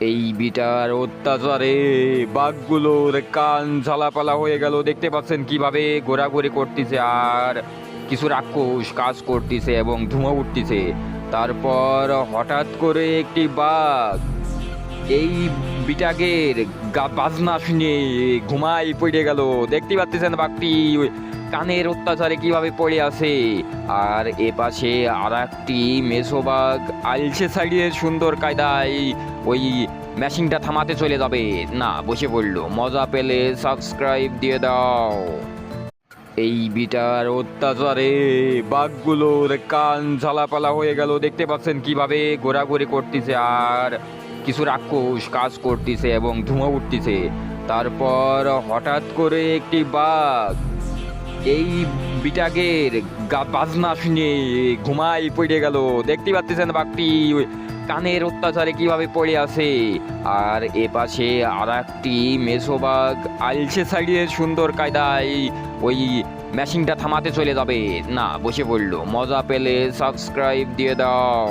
এই বিটার অত্যাচারে বাঘগুলোর কান ঝালাপালা হয়ে গেল। দেখতে পাচ্ছেন কিভাবে ঘোরাঘুরি করতেছে, আর কিছু রাক্ষস কাজ করতেছে এবং ধুমা উঠতেছে। তারপর হঠাৎ করে একটি বাঘ এই বিটাকের বাজনা শুনে ঘুমাই পড়ে গেল। দেখতে পাচ্ছেন বাঘটি কানের অত্যাচারে কিভাবে পড়ে আছে। আর এ পাশে আর একটি মেছোবাগ আলসে সাইডে সুন্দর কায়দায় ওই ম্যাশিংটা থামাতে চলে যাবে, না বসে পড়লো। মজা পেলে সাবস্ক্রাইব দিয়ে দাও। এই বিটার অত্যাচারে বাঘগুলোর কান ঝালাপালা হয়ে গেল। দেখতে পাচ্ছেন কিভাবে ঘোরাঘুরি করতেছে, আর কিছু রাক্ষস কাজ করতেছে এবং ধুমা উঠতেছে। তারপর হঠাৎ করে একটি বাঘ এই বিটাকের বাজনা শুনে ঘুমাই পড়ে গেল। দেখতে পাচ্ছেন বাঘটি কানের অত্যাচারে কিভাবে পড়ে আছে। আর এ পাশে আর একটি মেছোবাগ আলসে সাইডে সুন্দর কায়দায় ওই ম্যাশিংটা থামাতে চলে যাবে, না বসে পড়লো। মজা পেলে সাবস্ক্রাইব দিয়ে দাও।